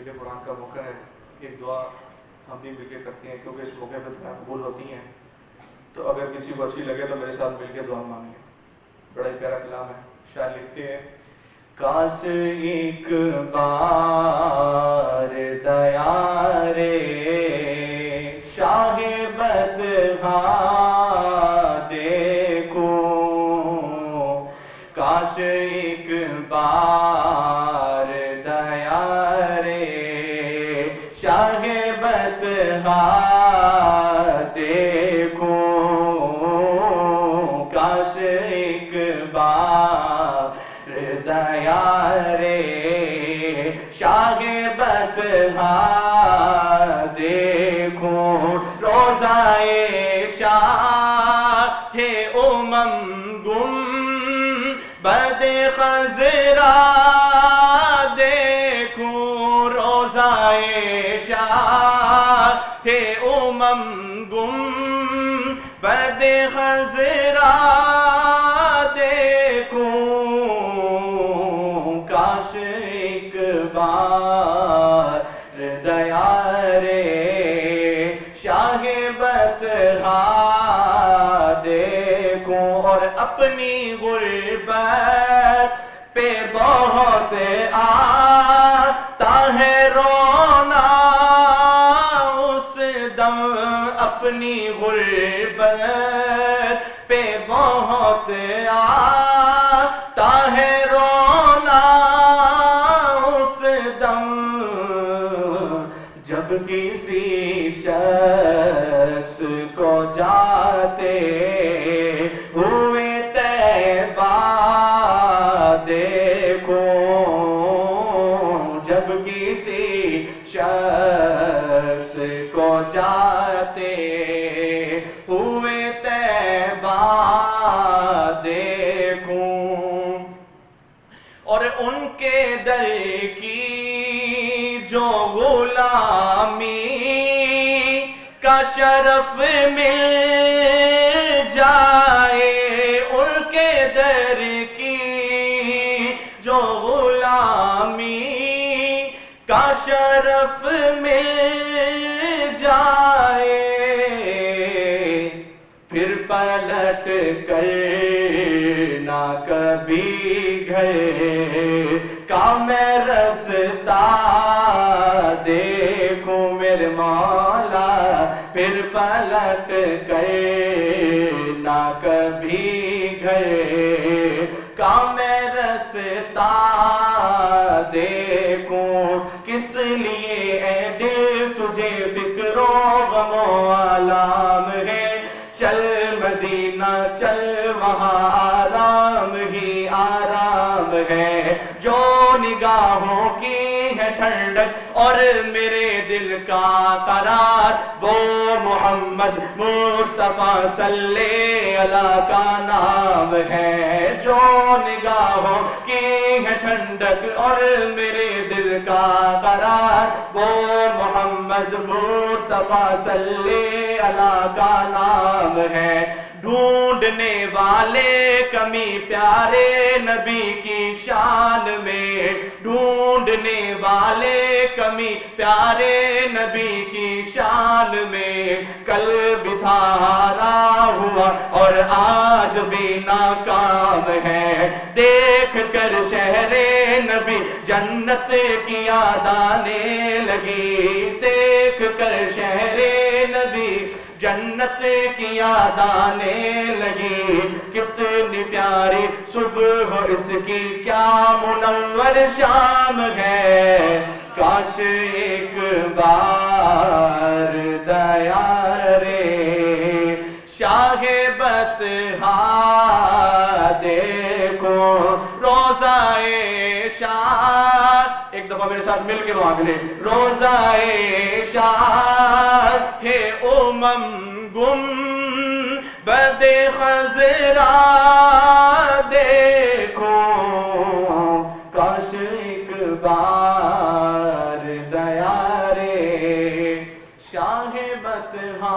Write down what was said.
تحمیل قرآن کا موقع ہے، ایک دعا ہم بھی مل کے کرتے ہیں کیونکہ اس موقع پہ دعائیں قبول ہوتی ہیں، تو اگر کسی کو اچھی لگے تو میرے ساتھ مل کے دعا مانگیں۔ بڑا ہی پیارا کلام ہے، شاعر لکھتے ہیں، کاش ایک بار دیا رے شاہ بطحا دیکھو، کاش ایک بار دیا رے شاہ بطحا دیکھو، کاش ایک بار دیا رے شاہ بطحا دیکھو، روضائے شاہ گم بد خضرا دیکھو، روضائے شاہ گم بد خضرا دیکھو، کاش ایک بار دیا رے شاہ بطحا دیکھو، اور اپنی غربت پہ بہت آتا ہے رونا اس دم، اپنی غربت پہ بہت آتا ہے رونا اس دم، جب کسی شخص کو جاتے ہوئے طیبہ دیکھو، جب کسی شخص کو جاتے ہوئے طیبہ دیکھو، اور ان کے در کی جو غلامی کا شرف مل جائے، ان کے در کی جو غلامی کا شرف مل جائے، پھر پلٹ کر نہ کبھی گھر کا میں رستا دیکھوں میرے مولا، پھر پلٹ کر نہ کبھی گھر کا میں رستا دیکھوں، کس لیے اے دل تجھے فکر و غم و آلام ہے، چل مدینہ چل وہاں آرام ہی آرام ہے، جو نگاہوں کی ہے ٹھنڈک اور میرے دل کا قرار، وہ محمد مصطفیٰ صلی اللہ کا نام ہے، جو نگاہوں کی ہے ٹھنڈک اور میرے دل کا قرار، وہ محمد مصطفیٰ صلی اللہ کا نام ہے، ڈھونڈنے والے کمی پیارے نبی کی شان میں، ڈھونڈنے والے کمی پیارے نبی کی شان میں، کل بھی تھا ہارا ہوا اور آج بھی ناکام ہے، دیکھ کر شہر نبی جنت کی یاد آنے لگی، دیکھ کر شہر نبی جنت کی یاد آنے لگی، کتنی پیاری صبح اس کی کیا منور شام ہے، کاش ایک بار دیا رے شاہ بطحا دیکھو، روضائے شاہ، ایک دفعہ میرے ساتھ مل کے مانگ لیں، روضائے شاہ گم بد خضرا دیکھو، کاش ایک بار دیا رے شاہ بطحا